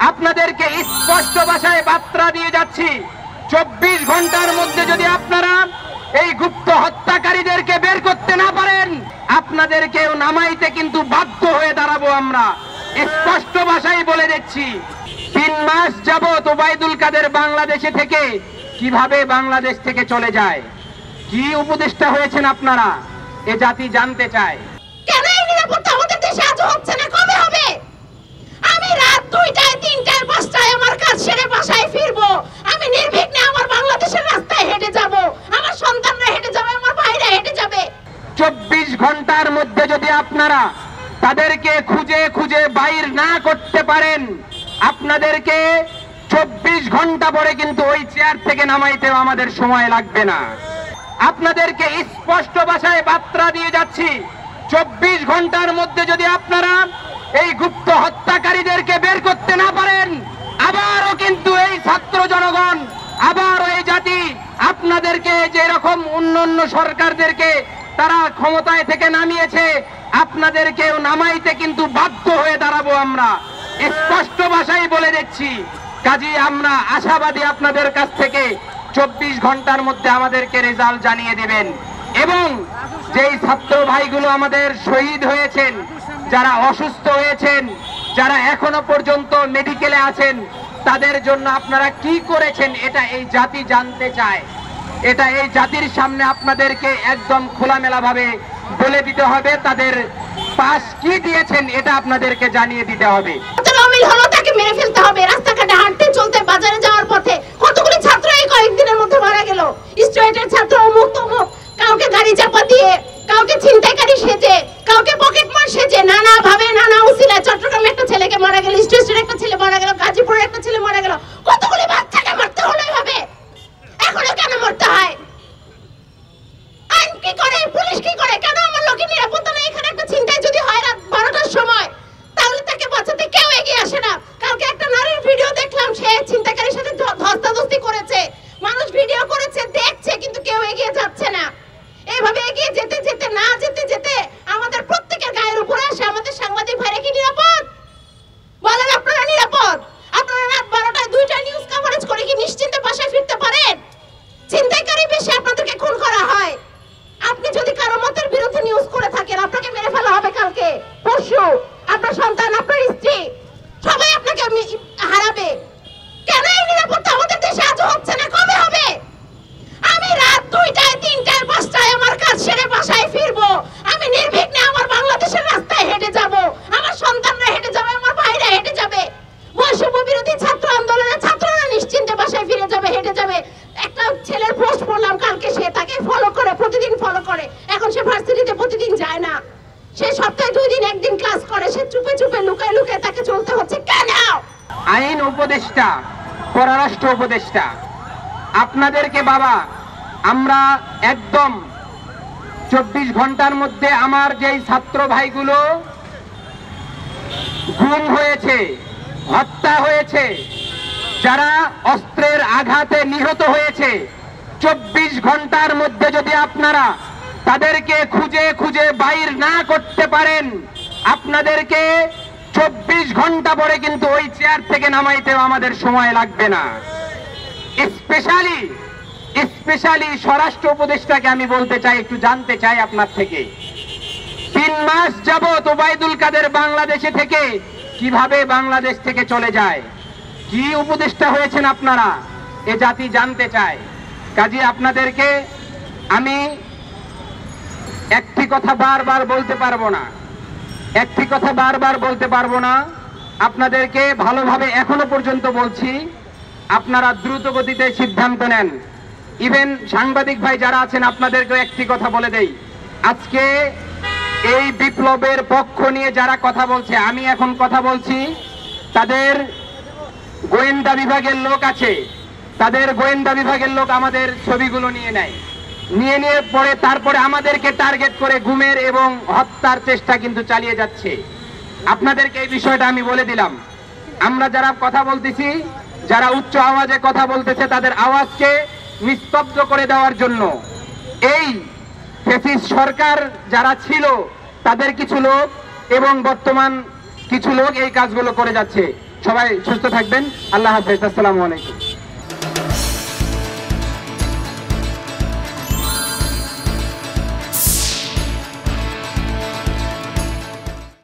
আপনাদেরকে স্পষ্ট ভাষায় বার্তা দিয়ে যাচ্ছি, 24 ঘন্টার মধ্যে যদি আপনারা এই গুপ্ত হত্যাকারীদেরকে বের করতে না পারেন, আপনাদেরকেও নামাইতে কিন্তু বাধ্য হয়ে দাঁড়াবো। আমরা স্পষ্ট ভাষায় বলে দিচ্ছি। 3 মাস যাবত ওবায়দুল কাদের বাংলাদেশে থেকে কিভাবে বাংলাদেশ থেকে চলে যায়, কি উপদেষ্টা হয়েছেন আপনারা, এ জাতি জানতে চায়। কেন এই নিরাপত্তা আমাদের দেশে আজ হচ্ছে না? কবে হবে? আমি রাত 2টায় 3টায় 5টায় আমার কাজ সেরে বাসায় ফিরবো। আমি নির্বিঘ্নে আমার বাংলাদেশের রাস্তায় হেঁটে যাব, আমার সন্তানরা হেঁটে যাবে, আমার ভাইরা হেঁটে যাবে। 24 ঘন্টার মধ্যে যদি আপনারা তাদেরকে খুঁজে খুঁজে বাইর না করতে পারেন, আপনাদেরকে 24 ঘন্টা পরে কিন্তু ওই চেয়ার থেকে নামাইতেও আমাদের সময় লাগবে না। আপনাদেরকে স্পষ্ট ভাষায় বার্তা দিয়ে যাচ্ছি, 24 ঘন্টার মধ্যে যদি আপনারা এই গুপ্ত হত্যাকারীদেরকে বের করতে না পারেন, আবারও কিন্তু এই ছাত্র জনগণ, আবারও এই জাতি আপনাদেরকে যেরকম অন্যান্য সরকারদেরকে তারা ক্ষমতায় থেকে নামিয়েছে, আপনাদেরকেও নামাইতে কিন্তু বাধ্য হয়ে দাঁড়াবো। আমরা স্পষ্ট ভাষায় বলে দিচ্ছি। কাজী আমরা আশাবাদী আপনাদের কাছ থেকে 24 ঘন্টার মধ্যে আমাদেরকে রেজাল্ট জানিয়ে দিবেন। এবং যেই ছাত্র ভাইগুলো আমাদের শহীদ হয়েছেন, যারা অসুস্থ হয়েছেন, যারা এখনো পর্যন্ত মেডিকেলে আছেন, তাদের জন্য আপনারা কি করেছেন এটা এই জাতি জানতে চায়। এটা এই জাতির সামনে আপনাদেরকে একদম খোলামেলা ভাবে বলে দিতে হবে। তাদের পাশ কি দিয়েছেন এটা আপনাদেরকে জানিয়ে দিতে হবে। তাকে মেরে ফেলতে হবে। রাস্তাঘাটে হাঁটতে চলতে বাজারে যাওয়ার পথে কতগুলি ছাত্র এই কয়েকদিনের মধ্যে মারা গেল। স্টুডেন্টের ছাত্র অমুক তমুক, কাউকে গাড়ি চাপা দিয়ে, কাউকে ছিনতাইকারী সেজে, কাউকে পকেটমার সেজে, নানা ভাবে নানা উসিলায় চট্টগ্রামে একটা ছেলেকে মারা গেল, স্টেশনের একটা ছেলে মারা গেল, গাজীপুরের একটা ছেলে মারা গেল। কতগুলি বাচ্চাকে মারতে হলো এভাবে? এখনো কেন মরতে হয়? আইন কি করে? পুলিশ কি করে? কেন আমার লোকের নিরাপত্তা নেই? এখানে একটা ছিনতাই যদি হয় রাত 12টার সময়, তাহলে তাকে বাঁচাতে কেউ এগিয়ে আসে না। কালকে একটা নারীর ভিডিও দেখলাম, সে ছিনতাইকারীর সাথে ধস্তাধস্তি করেছে, মানুষ ভিডিও করেছে, দেখছে, কিন্তু কেউ এগিয়ে যাচ্ছে না। এইভাবে এগিয়ে যেতে যেতে না যেতে যেতে আমাদের প্রত্যেকের গায়ের উপরে আসে। আমাদের সাংবাদিক ভাইরা কি নিরাপদ? বলেন, আপনারা নিরাপদ? আপনারা রাত 12টায় 2টা নিউজ কভারেজ করে কি নিশ্চিন্তে বাসায় ফিরতে পারেন? ছিনতাইকারী বেশি, আপনাদেরকে খুন করা হয়। আপনি যদি কারো মতের বিরুদ্ধে নিউজ করে থাকেন, আপনাকে মেরে ফেলা হবে কালকে পরশু। আপনার সন্তান, আপনার স্ত্রী, সবাই আপনাকে হারাবে। কেন এই নিরাপত্তা আমাদের দেশে আজ হচ্ছে না? কবে হবে? আমি রাত 2টায় 3টায় 5টায় আমার কাজ সেরে বাসায় ফিরবো। আমি নির্বিঘ্নে আমার বাংলাদেশের রাস্তায় হেঁটে যাব, আমার সন্তানরা হেঁটে যাবে, আমার ভাইরা হেঁটে যাবে। বৈষম্য বিরোধী ছাত্র আন্দোলনের ছাত্ররা নিশ্চিন্তে বাসায় ফিরে যাবে, হেঁটে যাবে। একটা ছেলের পোস্ট পড়লাম কালকে, সে তাকে ফলো করে, প্রতিদিন ফলো করে। এখন সে ভার্সিটিতে প্রতিদিন যায় না, সে সপ্তাহে 2 দিন 1 দিন ক্লাস করে। সে চুপে চুপে লুকায় লুকায় তাকে চলতে হচ্ছে। কেন? আইন উপদেষ্টা, পররাষ্ট্র উপদেষ্টা, আপনাদেরকে বাবা, আমরা একদম 24 ঘন্টার মধ্যে আমার যেই ছাত্র ভাইগুলো গুম হয়েছে, হত্যা হয়েছে, যারা অস্ত্রের আঘাতে নিহত হয়েছে, 24 ঘন্টার মধ্যে যদি আপনারা তাদেরকে খুঁজে খুঁজে বাইর না করতে পারেন, আপনাদেরকে 24 ঘন্টা পরে কিন্তু ওই চেয়ার থেকে নামাইতেও আমাদের সময় লাগবে না। স্পেশালি স্বরাষ্ট্র উপদেষ্টাকে আমি বলতে চাই, একটু জানতে চাই আপনার থেকে, 3 মাস যাবত ওবায়দুল কাদের বাংলাদেশে থেকে কিভাবে বাংলাদেশ থেকে চলে যায়, কি উপদেষ্টা হয়েছেন আপনারা, এ জাতি জানতে চায়। কাজী আপনাদেরকে আমি একটি কথা বারবার বলতে পারবো না, আপনাদেরকে ভালোভাবে এখনো পর্যন্ত বলছি, আপনারা দ্রুত গতিতে সিদ্ধান্ত নেন। ইভেন সাংবাদিক ভাই যারা আছেন, আপনাদেরকে একটি কথা বলে দেই, আজকে এই বিপ্লবের পক্ষ নিয়ে যারা কথা বলছে, আমি এখন কথা বলছি, তাদের গোয়েন্দা বিভাগের লোক আছে, তাদের গোয়েন্দা বিভাগের লোক আমাদের ছবিগুলো নিয়ে নিয়ে পরে তারপরে আমাদেরকে টার্গেট করে গুমের এবং হত্যার চেষ্টা কিন্তু চালিয়ে যাচ্ছে। আপনাদেরকে এই বিষয়টা আমি বলে দিলাম। আমরা যারা কথা বলতেছি, যারা উচ্চ আওয়াজে কথা বলতেছে, তাদের আওয়াজকে নিস্তব্ধ করে দেওয়ার জন্য এই ফ্যাসিস্ট সরকার যারা ছিল, তাদের কিছু লোক এবং বর্তমান কিছু লোক এই কাজগুলো করে যাচ্ছে। সবাই সুস্থ থাকবেন। আল্লাহ হাফেজ। আসসালামু আলাইকুম।